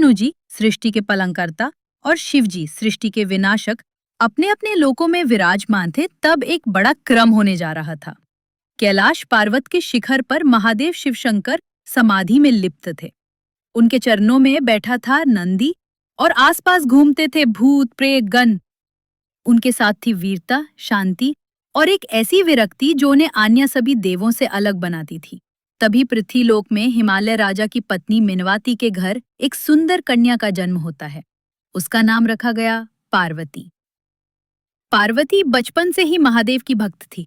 विष्णु जी सृष्टि के पालनकर्ता और शिव जी सृष्टि के विनाशक अपने अपने लोकों में विराजमान थे। तब एक बड़ा क्रम होने जा रहा था। कैलाश पर्वत के शिखर पर महादेव शिव शंकर समाधि में लिप्त थे। उनके चरणों में बैठा था नंदी और आसपास घूमते थे भूत प्रेत गण। उनके साथ थी वीरता, शांति और एक ऐसी विरक्ति जो उन्हें अन्य सभी देवों से अलग बनाती थी। तभी पृथ्वीलोक में हिमालय राजा की पत्नी मिनवाती के घर एक सुंदर कन्या का जन्म होता है। उसका नाम रखा गया पार्वती। पार्वती बचपन से ही महादेव की भक्त थी।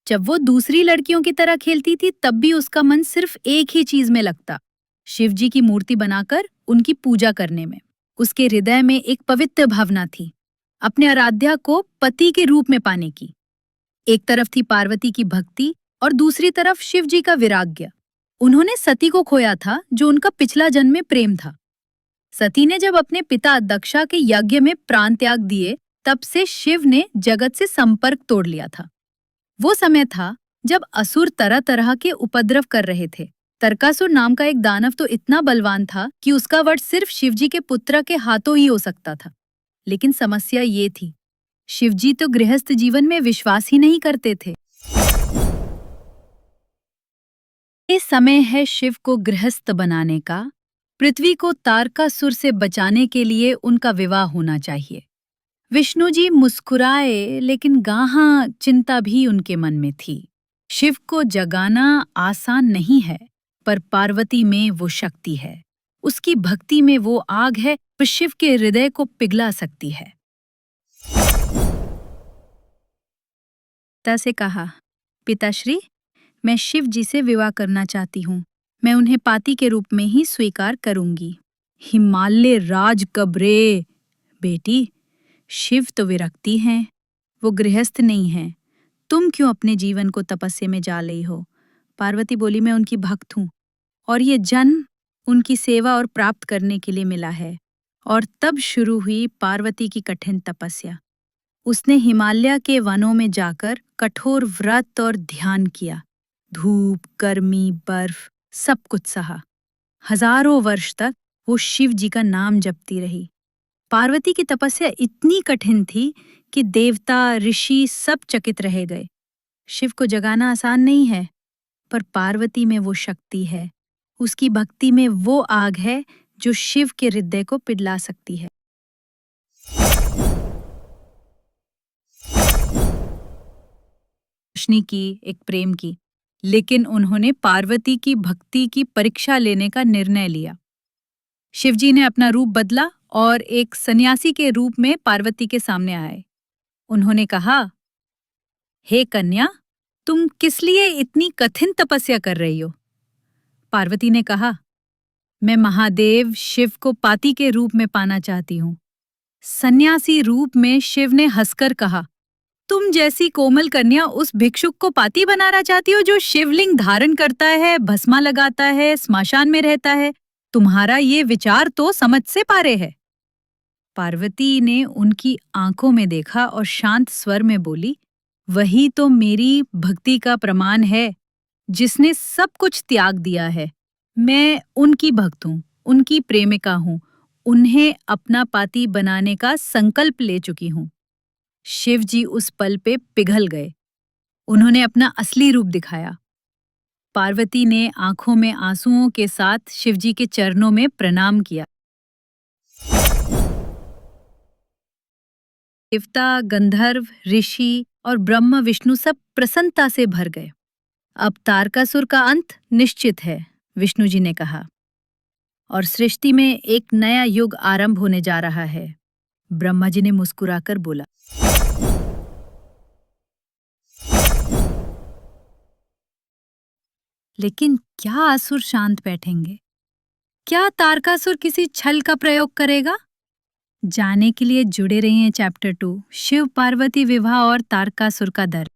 जब वो दूसरी लड़कियों की तरह खेलती थी तब भी उसका मन सिर्फ एक ही चीज में लगता, शिवजी की मूर्ति बनाकर उनकी पूजा करने में। उसके हृदय में एक पवित्र भावना थी, अपने आराध्या को पति के रूप में पाने की। एक तरफ थी पार्वती की भक्ति और दूसरी तरफ शिवजी का विराग्य। उन्होंने सती को खोया था जो उनका पिछला जन्म में प्रेम था। सती ने जब अपने पिता दक्षा के यज्ञ में प्राण त्याग दिए तब से शिव ने जगत से संपर्क तोड़ लिया था। वो समय था जब असुर तरह तरह के उपद्रव कर रहे थे। तरकासुर नाम का एक दानव तो इतना बलवान था कि उसका वध सिर्फ शिवजी के पुत्र के हाथों ही हो सकता था। लेकिन समस्या ये थी, शिवजी तो गृहस्थ जीवन में विश्वास ही नहीं करते थे। ये समय है शिव को गृहस्थ बनाने का। पृथ्वी को तारकासुर से बचाने के लिए उनका विवाह होना चाहिए। विष्णु जी मुस्कुराए, लेकिन गाढ़ा चिंता भी उनके मन में थी। शिव को जगाना आसान नहीं है, पर पार्वती में वो शक्ति है। उसकी भक्ति में वो आग है जो शिव के हृदय को पिघला सकती है। पिता से कहा, पिताश्री, मैं शिव जी से विवाह करना चाहती हूँ। मैं उन्हें पाती के रूप में ही स्वीकार करूंगी। हिमालय राज कब्रे, बेटी, शिव तो विरक्ति हैं, वो गृहस्थ नहीं हैं। तुम क्यों अपने जीवन को तपस्या में जा रही हो? पार्वती बोली, मैं उनकी भक्त हूँ और ये जन्म उनकी सेवा और प्राप्त करने के लिए मिला है। और तब शुरू हुई पार्वती की कठिन तपस्या। उसने हिमालय के वनों में जाकर कठोर व्रत और ध्यान किया। धूप, गर्मी, बर्फ सब कुछ सहा। हजारों वर्ष तक वो शिव जी का नाम जपती रही। पार्वती की तपस्या इतनी कठिन थी कि देवता, ऋषि सब चकित रह गए। शिव को जगाना आसान नहीं है, पर पार्वती में वो शक्ति है, उसकी भक्ति में वो आग है जो शिव के हृदय को पिघला सकती है। रोशनी की, एक प्रेम की, लेकिन उन्होंने पार्वती की भक्ति की परीक्षा लेने का निर्णय लिया। शिवजी ने अपना रूप बदला और एक सन्यासी के रूप में पार्वती के सामने आए। उन्होंने कहा, हे कन्या, तुम किस लिए इतनी कठिन तपस्या कर रही हो? पार्वती ने कहा, मैं महादेव शिव को पाती के रूप में पाना चाहती हूँ। सन्यासी रूप में शिव ने हंसकर कहा, तुम जैसी कोमल कन्या उस भिक्षुक को पाती बनाना चाहती हो जो शिवलिंग धारण करता है, भस्मा लगाता है, स्मशान में रहता है? तुम्हारा ये विचार तो समझ से पारे है। पार्वती ने उनकी आंखों में देखा और शांत स्वर में बोली, वही तो मेरी भक्ति का प्रमाण है, जिसने सब कुछ त्याग दिया है। मैं उनकी भक्त हूँ, उनकी प्रेमिका हूँ, उन्हें अपना पाती बनाने का संकल्प ले चुकी हूँ। शिव जी उस पल पे पिघल गए। उन्होंने अपना असली रूप दिखाया। पार्वती ने आंखों में आंसुओं के साथ शिवजी के चरणों में प्रणाम किया। देवता, गंधर्व, ऋषि और ब्रह्मा विष्णु सब प्रसन्नता से भर गए। अब तारकासुर का अंत निश्चित है, विष्णु जी ने कहा, और सृष्टि में एक नया युग आरंभ होने जा रहा है। ब्रह्मा जी ने मुस्कुराकर बोला। लेकिन क्या असुर शांत बैठेंगे? क्या तारकासुर किसी छल का प्रयोग करेगा? जानने के लिए जुड़े रहिए चैप्टर 2, शिव पार्वती विवाह और तारकासुर का दर।